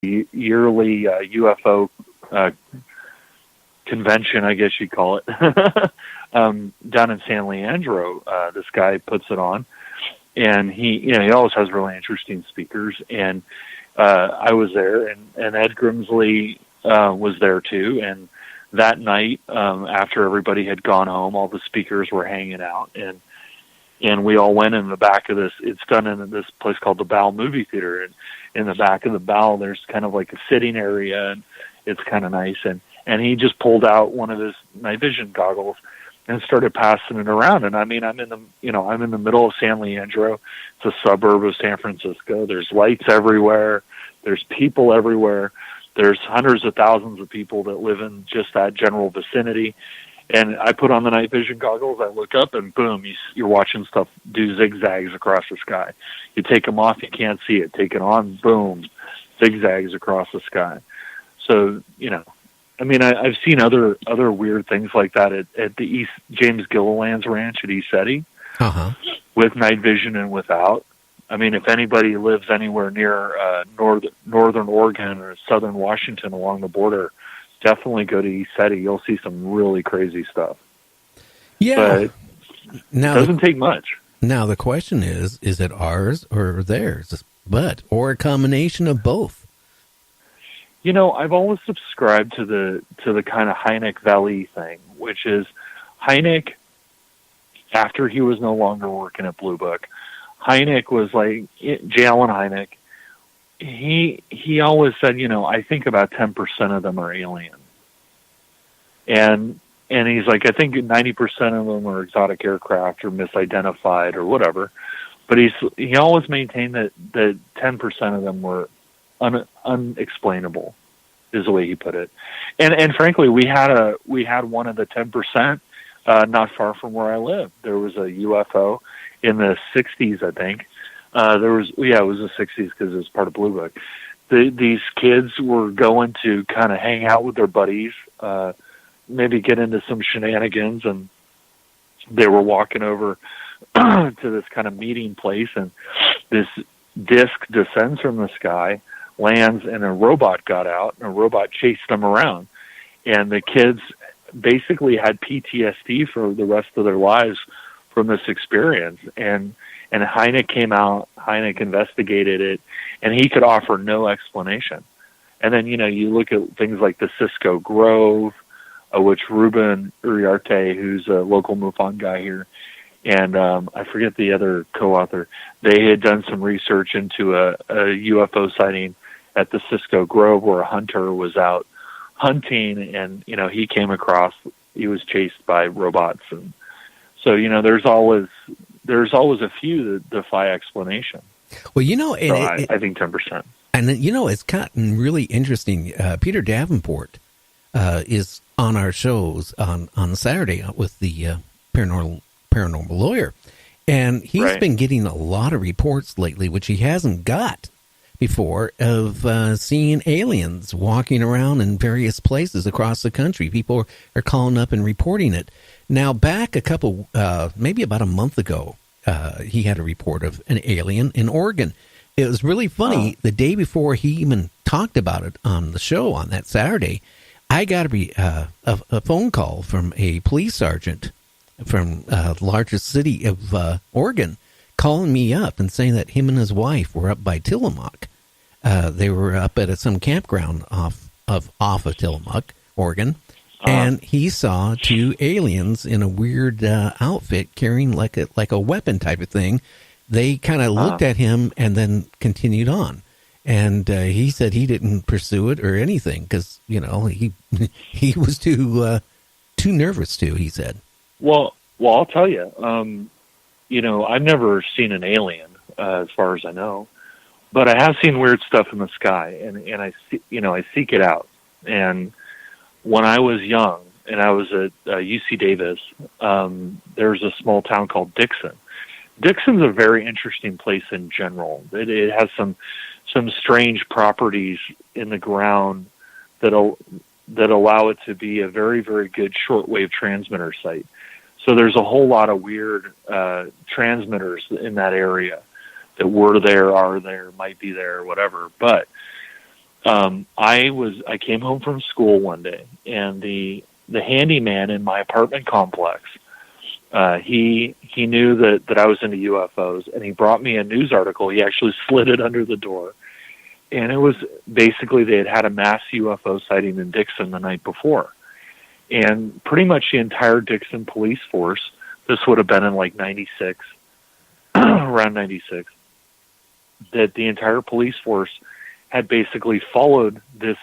yearly UFO uh, convention, I guess you'd call it, down in San Leandro. This guy puts it on, and he always has really interesting speakers. And I was there, and Ed Grimsley was there too. And that night, after everybody had gone home, all the speakers were hanging out, and we all went in the back of this. It's done in this place called the Bow Movie Theater, and in the back of the Bow, there's kind of like a sitting area, and it's kind of nice. And he just pulled out one of his night vision goggles and started passing it around. And I mean, I'm in the middle of San Leandro. It's a suburb of San Francisco. There's lights everywhere. There's people everywhere. There's hundreds of thousands of people that live in just that general vicinity. And I put on the night vision goggles. I look up, and boom, you're watching stuff do zigzags across the sky. You take them off, you can't see it. Take it on, boom, zigzags across the sky. So, I mean, I've seen other weird things like that at the East James Gilliland's ranch at ECETI, with night vision and without. I mean, if anybody lives anywhere near northern Oregon or southern Washington along the border, definitely go to ECETI. You'll see some really crazy stuff. Yeah. But it doesn't take much. Now, the question is it ours or theirs? Or a combination of both? I've always subscribed to the kind of Hynek Valley thing, which is Hynek, after he was no longer working at Blue Book, Hynek was like, J. Allen Hynek, he always said, I think about 10% of them are alien. And he's like, I think 90% of them are exotic aircraft or misidentified or whatever. But he always maintained that 10% of them were unexplainable, is the way he put it. And frankly, we had one of the 10%, not far from where I live. There was a UFO in the 60s, I think. It was the 60s because it was part of Blue Book. These kids were going to kind of hang out with their buddies, maybe get into some shenanigans, and they were walking over to this kind of meeting place, and this disc descends from the sky, lands, and a robot got out, and a robot chased them around. And the kids basically had PTSD for the rest of their lives from this experience. And Hynek came out, Hynek investigated it, and he could offer no explanation. And then, you look at things like the Cisco Grove, which Ruben Uriarte, who's a local MUFON guy here, and I forget the other co-author, they had done some research into a UFO sighting at the Cisco Grove where a hunter was out hunting, and, he was chased by robots. And so, there's always a few that defy explanation. Well, I think 10%. And it's gotten really interesting. Peter Davenport is on our shows on Saturday with the paranormal lawyer, and he's been getting a lot of reports lately, which he hasn't got before, of seeing aliens walking around in various places across the country. People are calling up and reporting it. Now, back maybe about a month ago, he had a report of an alien in Oregon. It was really funny. The day before he even talked about it on the show on that Saturday, I got a phone call from a police sergeant from the largest city of Oregon, calling me up and saying that him and his wife were up by Tillamook. They were up at some campground off of Tillamook, Oregon, and he saw two aliens in a weird outfit carrying like a weapon type of thing. They kind of looked at him and then continued on. And he said he didn't pursue it or anything because, he was too nervous to, he said. Well, I'll tell you, I've never seen an alien as far as I know, but I have seen weird stuff in the sky, and I seek it out. And when I was young and I was at UC Davis, there's a small town called Dixon. Dixon's a very interesting place in general. It has some strange properties in the ground that allow it to be a very, very good shortwave transmitter site. So there's a whole lot of weird transmitters in that area that were there, are there, might be there, whatever. But I came home from school one day, and the handyman in my apartment complex, he knew that I was into UFOs, and he brought me a news article. He actually slid it under the door, and it was basically they had a mass UFO sighting in Dixon the night before, and pretty much the entire Dixon police force. This would have been in like '96, around '96. That the entire police force had basically followed this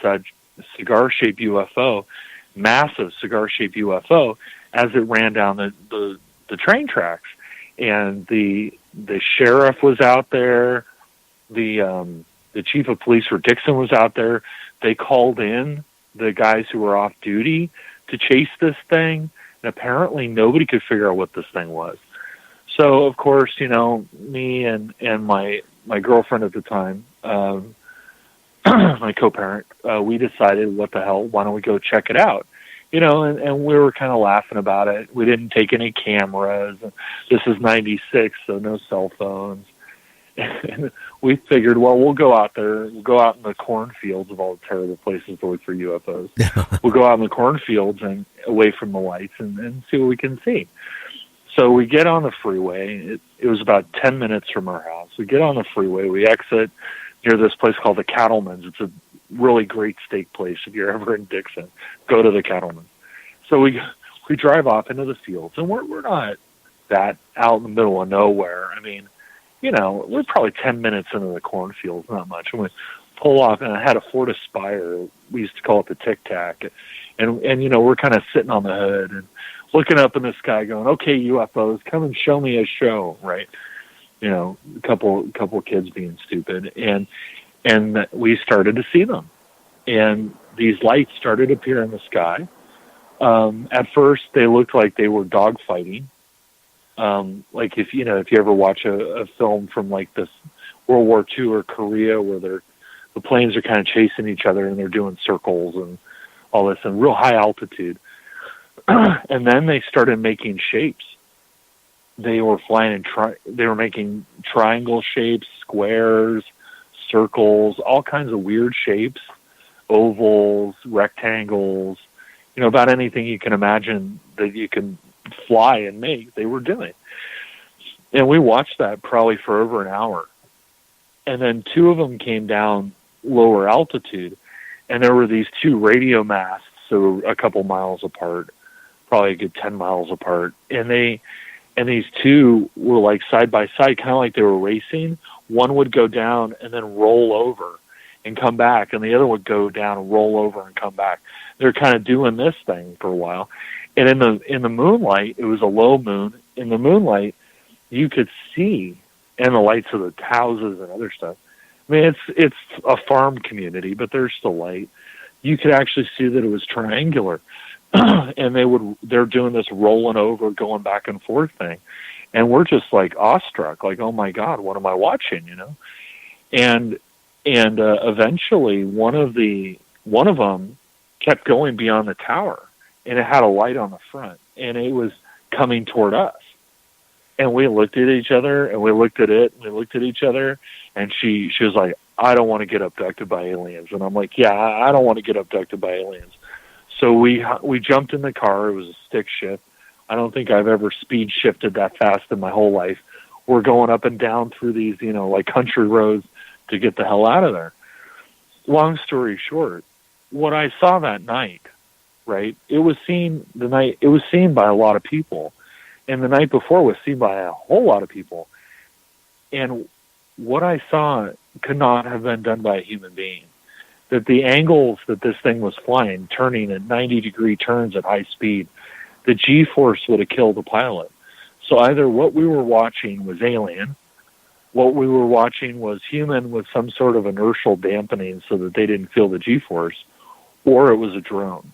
cigar-shaped UFO, massive cigar-shaped UFO, as it ran down the train tracks. And the sheriff was out there, the chief of police for Dixon was out there. They called in the guys who were off duty to chase this thing, and apparently nobody could figure out what this thing was. So, of course, me and my girlfriend at the time, my co-parent, we decided, what the hell, why don't we go check it out? And we were kind of laughing about it. We didn't take any cameras. This is '96, so no cell phones. And we figured, well, we'll go out there. We'll go out in the cornfields of all the terrible places to look for UFOs. We'll go out in the cornfields and away from the lights and see what we can see. So we get on the freeway. It was about 10 minutes from our house. We get on the freeway. We exit near this place called the Cattleman's. It's a really great steak place. If you're ever in Dixon, go to the Cattleman's. So we drive off into the fields, and we're not that out in the middle of nowhere. I mean, we're probably 10 minutes into the cornfields, not much. And we pull off, and I had a Ford Aspire. We used to call it the Tic Tac. And we're kind of sitting on the hood and looking up in the sky going, okay, UFOs, come and show me a show, right? A couple kids being stupid. And we started to see them. And these lights started to appear in the sky. At first, they looked like they were dogfighting. Like if you ever watch a film from like this World War II or Korea where the planes are kind of chasing each other and they're doing circles and all this in real high altitude. And then they started making shapes. They were flying they were making triangle shapes, squares, circles, all kinds of weird shapes, ovals, rectangles, about anything you can imagine that you can fly and make, they were doing. And we watched that probably for over an hour. And then two of them came down lower altitude, and there were these two radio masts, so a couple miles apart, probably a good 10 miles apart. And these two were like side by side, kind of like they were racing. One would go down and then roll over and come back, and the other would go down and roll over and come back. They're kind of doing this thing for a while. And in the moonlight, it was a low moon. In the moonlight, you could see, and the lights of the houses and other stuff. I mean, it's a farm community, but there's still light. You could actually see that it was triangular, and they're doing this rolling over, going back and forth thing, and we're just like awestruck, like, oh my God, what am I watching? And eventually one of them kept going beyond the tower, and it had a light on the front, and it was coming toward us. And we looked at each other, and we looked at it, and we looked at each other, and she was like, I don't want to get abducted by aliens. And I'm like, yeah, I don't want to get abducted by aliens. So we jumped in the car. It was a stick shift. I don't think I've ever speed shifted that fast in my whole life. We're going up and down through these, like country roads to get the hell out of there. Long story short, what I saw that night, right, it was seen by a lot of people. And the night before was seen by a whole lot of people. And what I saw could not have been done by a human being. That the angles that this thing was flying, turning at 90-degree turns at high speed, the G-force would have killed the pilot. So either what we were watching was alien, what we were watching was human with some sort of inertial dampening so that they didn't feel the G-force, or it was a drone.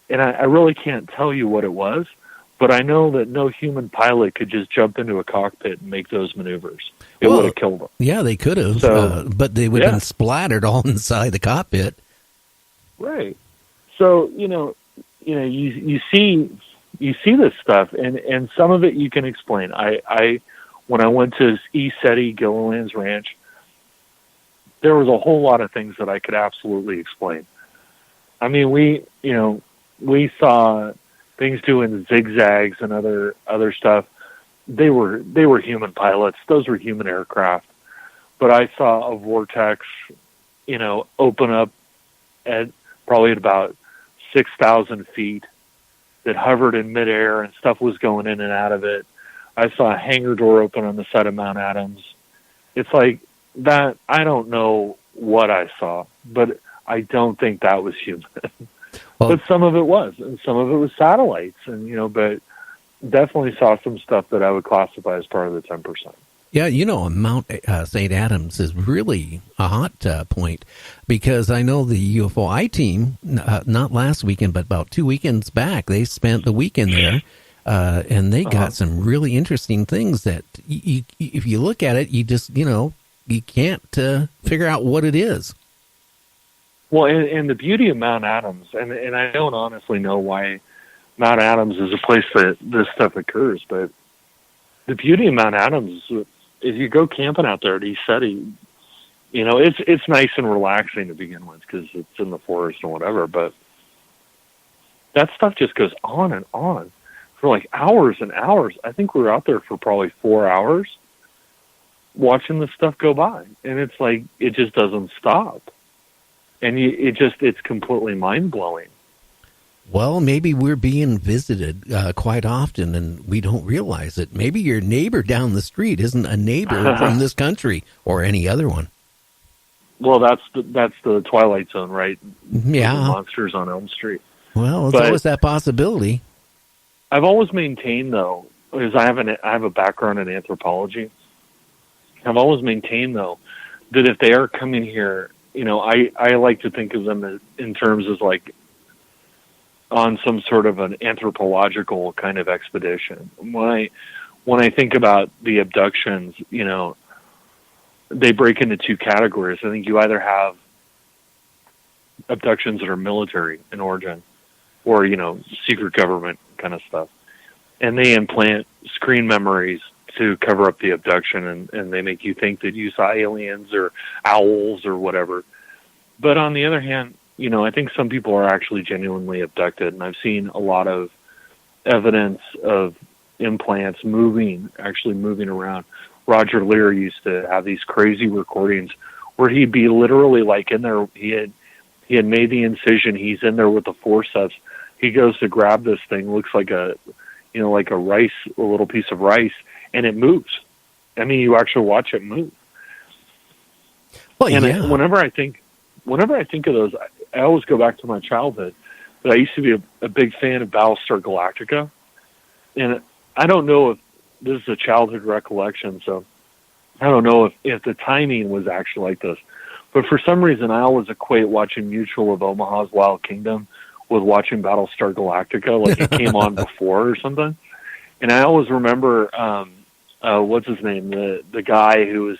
And I really can't tell you what it was, but I know that no human pilot could just jump into a cockpit and make those maneuvers. It would have killed them. Yeah, they could have, but they would have been splattered all inside the cockpit. Right. So you see this stuff, and some of it you can explain. I when I went to East Seti, Gilliland's ranch, there was a whole lot of things that I could absolutely explain. I mean, we saw things doing zigzags and other stuff. They were human pilots. Those were human aircraft. But I saw a vortex, open up at probably at about 6,000 feet that hovered in midair and stuff was going in and out of it. I saw a hangar door open on the side of Mount Adams. It's like that. I don't know what I saw, but I don't think that was human. Well, but some of it was, and some of it was satellites, and but definitely saw some stuff that I would classify as part of the 10%. yeah, Mount St. Adams is really a hot point, because I know the UFOI team, not last weekend, but about 2 weekends back, they spent the weekend there, and they got some really interesting things that if you look at it, you just, you can't figure out what it is. Well, and the beauty of Mount Adams, and I don't honestly know why Mount Adams is a place that this stuff occurs, but the beauty of Mount Adams is you go camping out there at East City, it's nice and relaxing to begin with because it's in the forest and whatever, but that stuff just goes on and on for like hours and hours. I think we were out there for probably 4 hours watching this stuff go by, and it's like it just doesn't stop. And it's completely mind-blowing. Well, maybe we're being visited quite often, and we don't realize it. Maybe your neighbor down the street isn't a neighbor from this country or any other one. Well, that's the Twilight Zone, right? Yeah. The monsters on Elm Street. Well, it's always that possibility. I've always maintained, though, because I have a background in anthropology. I've always maintained, though, that if they are coming here, I like to think of them in terms of like on some sort of an anthropological kind of expedition. When I think about the abductions, they break into two categories. I think you either have abductions that are military in origin or, secret government kind of stuff. And they implant screen memories to cover up the abduction, and they make you think that you saw aliens or owls or whatever. But on the other hand, I think some people are actually genuinely abducted, and I've seen a lot of evidence of implants actually moving around. Roger Lear used to have these crazy recordings where he'd be literally like in there. He had made the incision. He's in there with the forceps. He goes to grab this thing, looks like a little piece of rice, and it moves. I mean, you actually watch it move. Well, and yeah. Whenever I think of those, I always go back to my childhood. But I used to be a big fan of Battlestar Galactica, and I don't know if this is a childhood recollection, so I don't know if the timing was actually like this. But for some reason, I always equate watching Mutual of Omaha's Wild Kingdom with watching Battlestar Galactica, like it came on before or something. And I always remember, what's his name, the guy who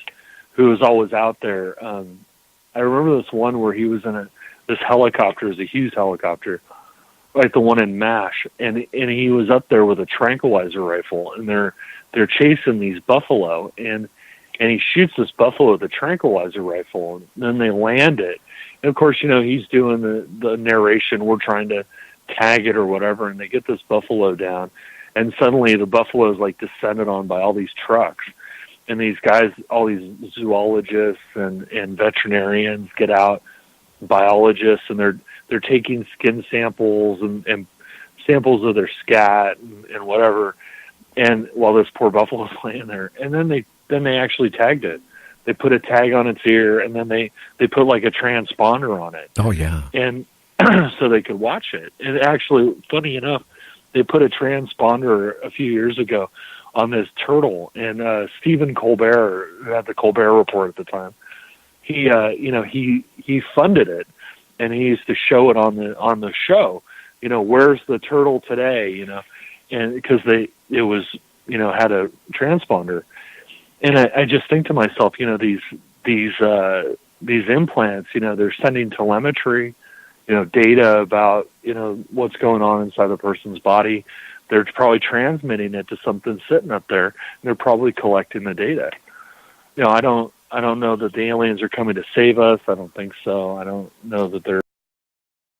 was always out there. I remember this one where he was in this helicopter, is a Hughes helicopter, like the one in MASH, and he was up there with a tranquilizer rifle, and they're chasing these buffalo, and he shoots this buffalo with a tranquilizer rifle, and then they land it. And of course, he's doing the narration, we're trying to tag it or whatever, and they get this buffalo down, and suddenly the buffalo is like descended on by all these trucks. And these guys, all these zoologists and veterinarians get out, biologists, and they're taking skin samples and samples of their scat and whatever. And while this poor buffalo's laying there, and then they actually tagged it. They put a tag on its ear, and then they put like a transponder on it. Oh yeah. And so they could watch it. And actually, funny enough, they put a transponder a few years ago on this turtle, and Stephen Colbert, who had the Colbert Report at the time, he funded it, and he used to show it on the show. Where's the turtle today? And because it was had a transponder, and I just think to myself, these implants, they're sending telemetry, data about what's going on inside the person's body. They're probably transmitting it to something sitting up there, and they're probably collecting the data. I don't I don't know that the aliens are coming to save us. I don't think so. I don't know that they're